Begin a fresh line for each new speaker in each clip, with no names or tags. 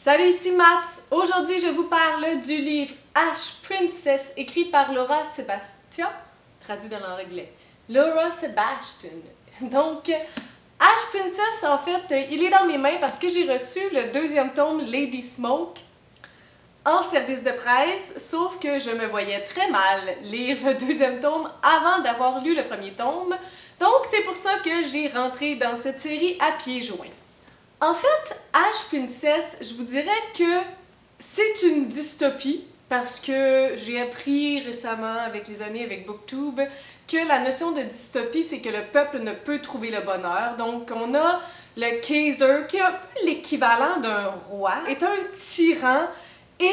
Salut, ici Maps! Aujourd'hui, je vous parle du livre Ash Princess, écrit par Laura Sebastian, traduit dans l'anglais. Laura Sebastian. Donc, Ash Princess, en fait, il est dans mes mains parce que j'ai reçu le deuxième tome Lady Smoke en service de presse, sauf que je me voyais très mal lire le deuxième tome avant d'avoir lu le premier tome. Donc, c'est pour ça que j'ai rentré dans cette série à pieds joints. En fait, Ash Princess, je vous dirais que c'est une dystopie parce que j'ai appris récemment, avec les années avec Booktube, que la notion de dystopie, c'est que le peuple ne peut trouver le bonheur. Donc, on a le Kaiser, qui est un peu l'équivalent d'un roi, est un tyran et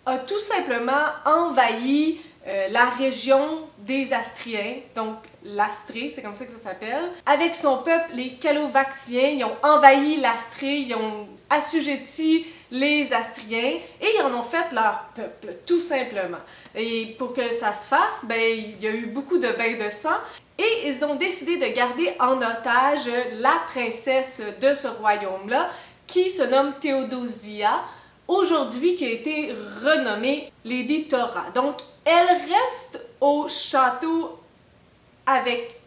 a tout simplement envahi la région des Astriens, donc l'Astrée, c'est comme ça que ça s'appelle. Avec son peuple, les Calovaxiens, ils ont envahi l'Astrée, ils ont assujetti les Astriens et ils en ont fait leur peuple, tout simplement. Et pour que ça se fasse, ben, il y a eu beaucoup de bains de sang et ils ont décidé de garder en otage la princesse de ce royaume-là, qui se nomme Théodosia, aujourd'hui qui a été renommée Lady Tora. Donc, elle reste au château avec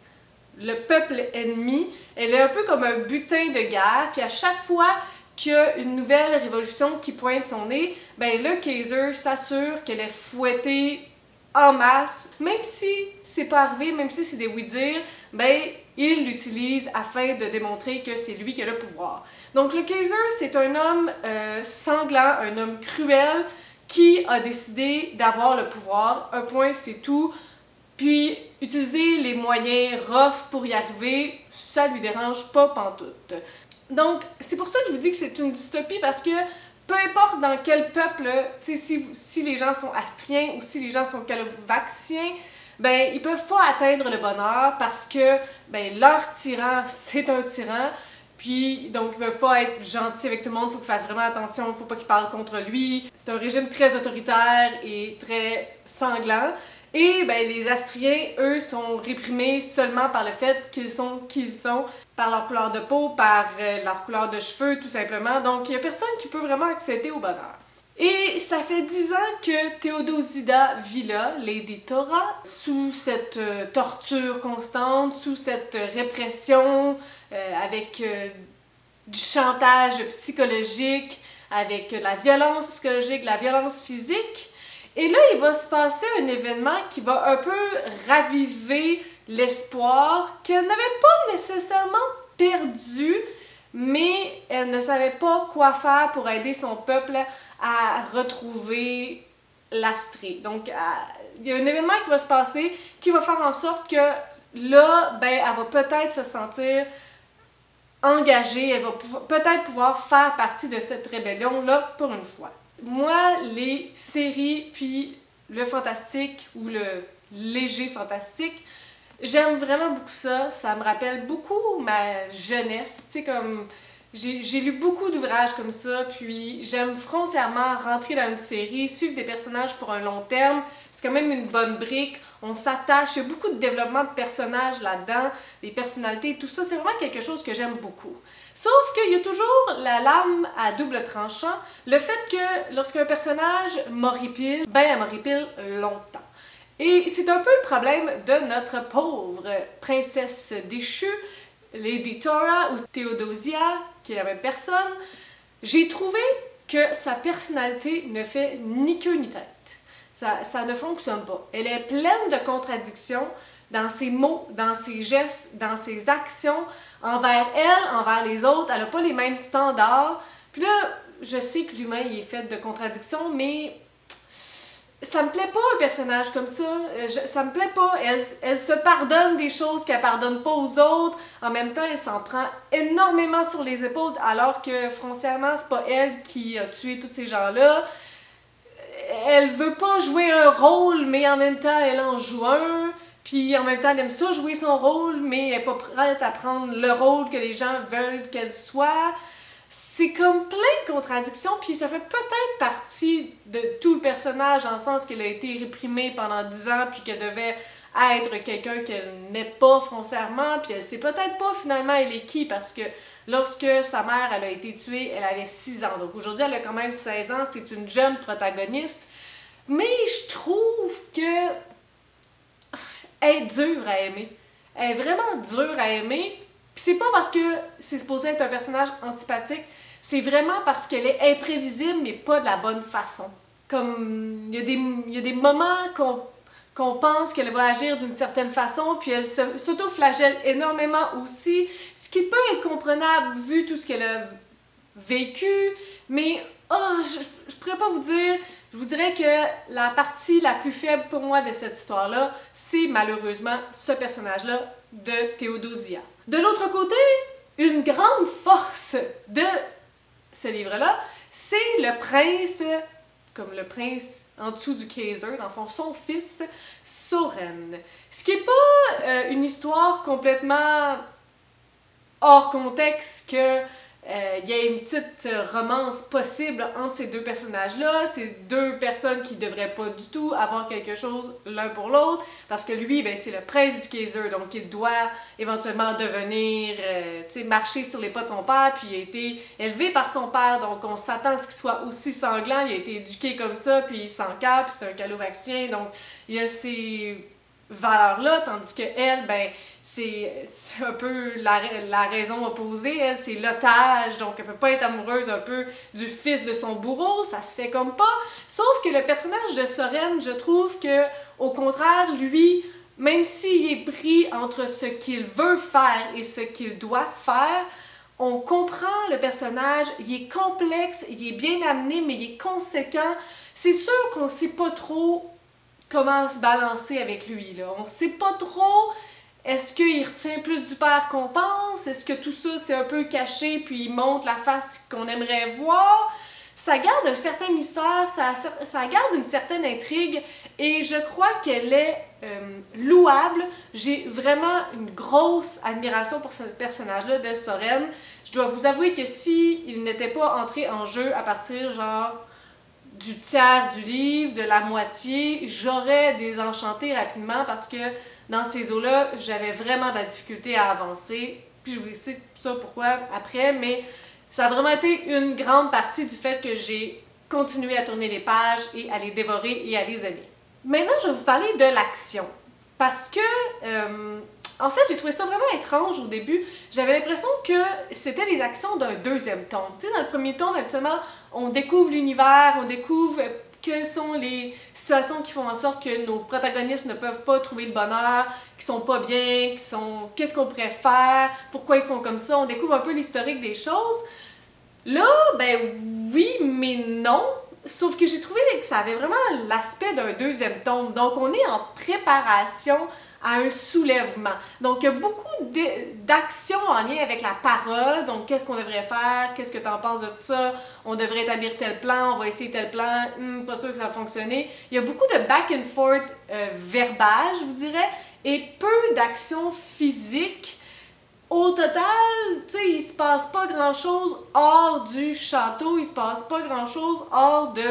le peuple ennemi. Elle est un peu comme un butin de guerre, puis à chaque fois qu'il y a une nouvelle révolution qui pointe son nez, ben le Kaiser s'assure qu'elle est fouettée en masse. Même si c'est pas arrivé, même si c'est des oui-dire, ben il l'utilise afin de démontrer que c'est lui qui a le pouvoir. Donc le Kaiser, c'est un homme sanglant, un homme cruel qui a décidé d'avoir le pouvoir. Un point, c'est tout. Puis utiliser les moyens rough pour y arriver, ça lui dérange pas pantoute. Donc c'est pour ça que je vous dis que c'est une dystopie, parce que peu importe dans quel peuple, si les gens sont astriens ou si les gens sont calovaxiens, ben ils peuvent pas atteindre le bonheur parce que ben, leur tyran, c'est un tyran. Puis, donc, ils ne peuvent pas être gentils avec tout le monde, il faut qu'ils fassent vraiment attention, il ne faut pas qu'ils parlent contre lui. C'est un régime très autoritaire et très sanglant. Et ben, les Astriens, eux, sont réprimés seulement par le fait qu'ils sont qui ils sont, par leur couleur de peau, par leur couleur de cheveux, tout simplement. Donc, il n'y a personne qui peut vraiment accéder au bonheur. Et ça fait 10 ans que Théodosida vit là, Lady Tora, sous cette torture constante, sous cette répression, avec du chantage psychologique, avec la violence psychologique, la violence physique. Et là, il va se passer un événement qui va un peu raviver l'espoir qu'elle n'avait pas nécessairement perdu, mais elle ne savait pas quoi faire pour aider son peuple à retrouver l'Astrée. Donc, il y a un événement qui va se passer qui va faire en sorte que là, ben, elle va peut-être se sentir engagée, elle va peut-être pouvoir faire partie de cette rébellion-là pour une fois. Moi, les séries, puis le fantastique ou le léger fantastique, j'aime vraiment beaucoup ça. Ça me rappelle beaucoup ma jeunesse. Tu sais, comme j'ai lu beaucoup d'ouvrages comme ça, puis j'aime foncièrement rentrer dans une série, suivre des personnages pour un long terme. C'est quand même une bonne brique. On s'attache. Il y a beaucoup de développement de personnages là-dedans, des personnalités, tout ça. C'est vraiment quelque chose que j'aime beaucoup. Sauf qu'il y a toujours la lame à double tranchant, le fait que lorsqu'un personnage m'horripile, ben elle m'horripile longtemps. Et c'est un peu le problème de notre pauvre princesse déchue, Lady Tora ou Théodosia, qui est la même personne. J'ai trouvé que sa personnalité ne fait ni queue ni tête. Ça ne fonctionne pas. Elle est pleine de contradictions dans ses mots, dans ses gestes, dans ses actions, envers elle, envers les autres. Elle n'a pas les mêmes standards. Puis là, je sais que l'humain il est fait de contradictions, mais ça me plaît pas un personnage comme ça. Ça me plaît pas. Elle se pardonne des choses qu'elle pardonne pas aux autres. En même temps, elle s'en prend énormément sur les épaules, alors que foncièrement, c'est pas elle qui a tué tous ces gens-là. Elle veut pas jouer un rôle, mais en même temps, elle en joue un. Puis en même temps, elle aime ça jouer son rôle, mais elle n'est pas prête à prendre le rôle que les gens veulent qu'elle soit. C'est comme plein de contradictions, puis ça fait peut-être partie de tout le personnage, en le sens qu'elle a été réprimée pendant 10 ans, puis qu'elle devait être quelqu'un qu'elle n'est pas foncièrement, puis elle sait peut-être pas finalement elle est qui, parce que lorsque sa mère elle a été tuée, elle avait 6 ans. Donc aujourd'hui, elle a quand même 16 ans, c'est une jeune protagoniste. Mais je trouve que elle est dure à aimer. Elle est vraiment dure à aimer. Puis c'est pas parce que c'est supposé être un personnage antipathique, c'est vraiment parce qu'elle est imprévisible, mais pas de la bonne façon. Comme, il y a des moments qu'on pense qu'elle va agir d'une certaine façon, puis elle s'auto-flagelle énormément aussi, ce qui peut être comprenable vu tout ce qu'elle a vécu, mais je pourrais pas vous dire, je vous dirais que la partie la plus faible pour moi de cette histoire-là, c'est malheureusement ce personnage-là de Théodosia. De l'autre côté, une grande force de ce livre-là, c'est le prince, comme le prince en dessous du Kaiser, dans le fond, son fils, Soren. Ce qui n'est pas une histoire complètement hors contexte que il y a une petite romance possible entre ces deux personnages-là. C'est deux personnes qui devraient pas du tout avoir quelque chose l'un pour l'autre, parce que lui, ben, c'est le prince du Kaiser, donc il doit éventuellement devenir, marcher sur les pas de son père, puis il a été élevé par son père, donc on s'attend à ce qu'il soit aussi sanglant, il a été éduqué comme ça, puis il s'encape, puis c'est un calovaxien, donc il y a ces valeurs-là, tandis que elle, ben, c'est un peu la raison opposée, elle, c'est l'otage, donc elle peut pas être amoureuse un peu du fils de son bourreau, ça se fait comme pas, sauf que le personnage de Soren, je trouve que, au contraire, lui, même s'il est pris entre ce qu'il veut faire et ce qu'il doit faire, on comprend le personnage, il est complexe, il est bien amené, mais il est conséquent. C'est sûr qu'on sait pas trop comment se balancer avec lui, là. On sait pas trop, est-ce qu'il retient plus du père qu'on pense? Est-ce que tout ça c'est un peu caché puis il montre la face qu'on aimerait voir? Ça garde un certain mystère, ça garde une certaine intrigue et je crois qu'elle est louable. J'ai vraiment une grosse admiration pour ce personnage-là de Soren. Je dois vous avouer que si il n'était pas entré en jeu à partir genre du tiers du livre, de la moitié, j'aurais désenchanté rapidement parce que dans ces eaux-là, j'avais vraiment de la difficulté à avancer. Puis je vous explique ça pourquoi après, mais ça a vraiment été une grande partie du fait que j'ai continué à tourner les pages et à les dévorer et à les aimer. Maintenant, je vais vous parler de l'action. Parce que, en fait, j'ai trouvé ça vraiment étrange au début. J'avais l'impression que c'était les actions d'un deuxième tome. Tu sais, dans le premier tome, habituellement, on découvre l'univers, on découvre quelles sont les situations qui font en sorte que nos protagonistes ne peuvent pas trouver de bonheur, qui sont pas bien, qu'est-ce qu'on pourrait faire, pourquoi ils sont comme ça. On découvre un peu l'historique des choses. Là, ben oui, mais non. Sauf que j'ai trouvé que ça avait vraiment l'aspect d'un deuxième tome. Donc, on est en préparation à un soulèvement. Donc, il y a beaucoup d'actions en lien avec la parole. Donc, qu'est-ce qu'on devrait faire? Qu'est-ce que tu en penses de ça? On devrait établir tel plan, on va essayer tel plan. Pas sûr que ça va fonctionner. Il y a beaucoup de back and forth verbal, je vous dirais, et peu d'actions physiques. Au total, tu sais, il se passe pas grand-chose hors du château, il se passe pas grand-chose hors de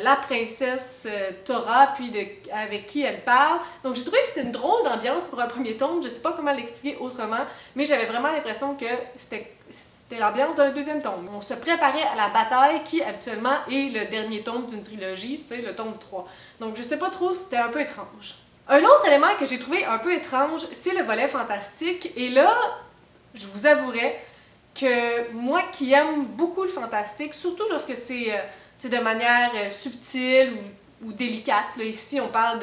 la princesse Tora, puis avec qui elle parle. Donc j'ai trouvé que c'était une drôle d'ambiance pour un premier tome, je sais pas comment l'expliquer autrement, mais j'avais vraiment l'impression que c'était l'ambiance d'un deuxième tome. On se préparait à la bataille qui habituellement est le dernier tome d'une trilogie, tu sais, le tome 3. Donc je sais pas trop, c'était un peu étrange. Un autre élément que j'ai trouvé un peu étrange, c'est le volet fantastique. Et là, je vous avouerai que moi qui aime beaucoup le fantastique, surtout lorsque c'est de manière subtile ou délicate, là, ici on parle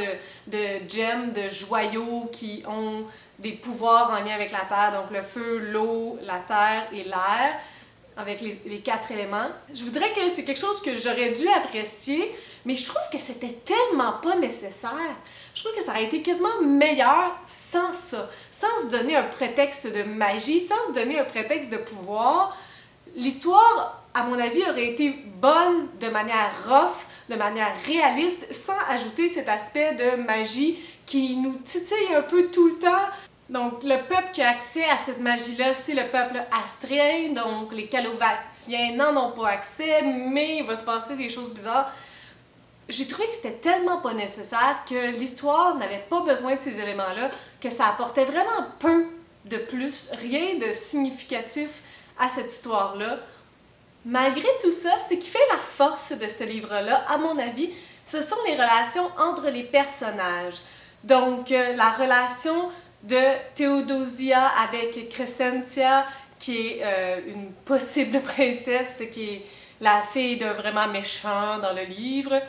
de gemmes, de joyaux qui ont des pouvoirs en lien avec la terre, donc le feu, l'eau, la terre et l'air, avec les 4 éléments. Je vous dirais que c'est quelque chose que j'aurais dû apprécier, mais je trouve que c'était tellement pas nécessaire. Je trouve que ça aurait été quasiment meilleur sans ça, sans se donner un prétexte de magie, sans se donner un prétexte de pouvoir. L'histoire, à mon avis, aurait été bonne de manière rough, de manière réaliste, sans ajouter cet aspect de magie qui nous titille un peu tout le temps. Donc, le peuple qui a accès à cette magie-là, c'est le peuple astréen, donc les Calovaxiens n'en ont pas accès, mais il va se passer des choses bizarres. j'ai trouvé que c'était tellement pas nécessaire, que l'histoire n'avait pas besoin de ces éléments-là, que ça apportait vraiment peu de plus, rien de significatif à cette histoire-là. Malgré tout ça, ce qui fait la force de ce livre-là, à mon avis, ce sont les relations entre les personnages. Donc, la relation de Theodosia avec Crescentia, qui est une possible princesse, qui est la fille d'un vraiment méchant dans le livre.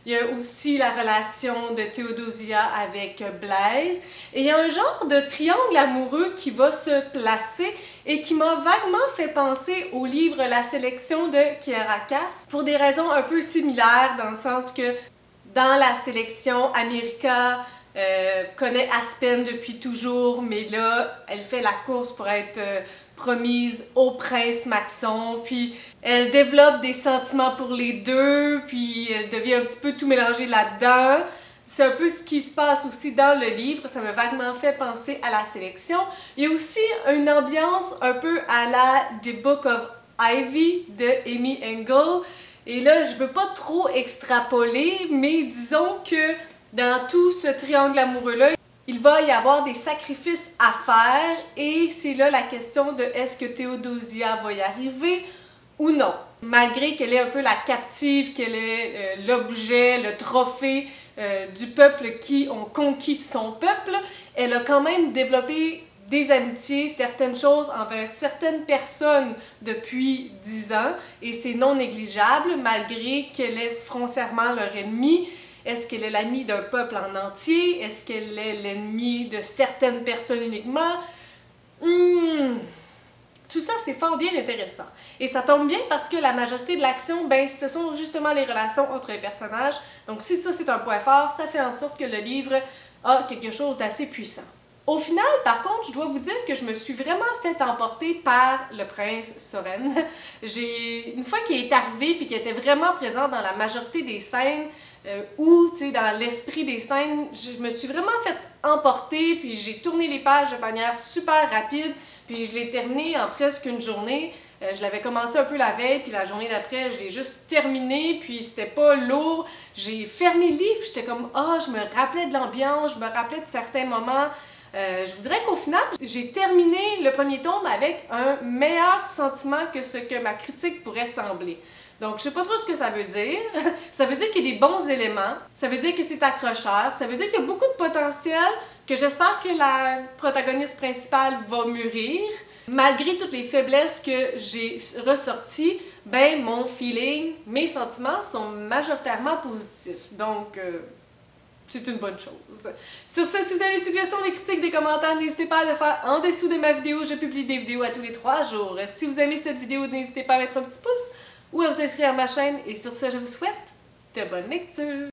Il y a aussi la relation de Theodosia avec Blaise. Et il y a un genre de triangle amoureux qui va se placer et qui m'a vaguement fait penser au livre La sélection de Kierkegaard, pour des raisons un peu similaires, dans le sens que dans la sélection, America connaît Aspen depuis toujours, mais là, elle fait la course pour être promise au prince Maxon, puis elle développe des sentiments pour les deux, puis elle devient un petit peu tout mélangée là-dedans. C'est un peu ce qui se passe aussi dans le livre, ça m'a vaguement fait penser à la sélection. Il y a aussi une ambiance un peu à la The Book of Ivy de Amy Engel, et là, je veux pas trop extrapoler, mais disons que dans tout ce triangle amoureux-là, il va y avoir des sacrifices à faire et c'est là la question de est-ce que Theodosia va y arriver ou non. Malgré qu'elle est un peu la captive, qu'elle est l'objet, le trophée du peuple qui ont conquis son peuple, elle a quand même développé des amitiés, certaines choses envers certaines personnes depuis 10 ans et c'est non négligeable malgré qu'elle est foncièrement leur ennemie. Est-ce qu'elle est l'amie d'un peuple en entier? Est-ce qu'elle est l'ennemie de certaines personnes uniquement? Tout ça, c'est fort bien intéressant. Et ça tombe bien parce que la majorité de l'action, ben, ce sont justement les relations entre les personnages. Donc si ça, c'est un point fort, ça fait en sorte que le livre a quelque chose d'assez puissant. Au final, par contre, je dois vous dire que je me suis vraiment fait emporter par le prince Soren. Une fois qu'il est arrivé et qu'il était vraiment présent dans la majorité des scènes, ou dans l'esprit des scènes, je me suis vraiment fait emporter, puis j'ai tourné les pages de manière super rapide, puis je l'ai terminé en presque une journée. Je l'avais commencé un peu la veille, puis la journée d'après, je l'ai juste terminé, puis c'était pas lourd. J'ai fermé le livre, j'étais comme « Ah, je me rappelais de l'ambiance, je me rappelais de certains moments. » Je vous dirais qu'au final, j'ai terminé le premier tome avec un meilleur sentiment que ce que ma critique pourrait sembler. Donc, je sais pas trop ce que ça veut dire. Ça veut dire qu'il y a des bons éléments, ça veut dire que c'est accrocheur, ça veut dire qu'il y a beaucoup de potentiel, que j'espère que la protagoniste principale va mûrir. Malgré toutes les faiblesses que j'ai ressorties, ben mon feeling, mes sentiments sont majoritairement positifs. Donc, c'est une bonne chose. Sur ce, si vous avez des suggestions, des critiques, des commentaires, n'hésitez pas à le faire en dessous de ma vidéo. Je publie des vidéos à tous les 3 jours. Si vous aimez cette vidéo, n'hésitez pas à mettre un petit pouce ou à vous inscrire à ma chaîne. Et sur ce, je vous souhaite de bonnes lectures!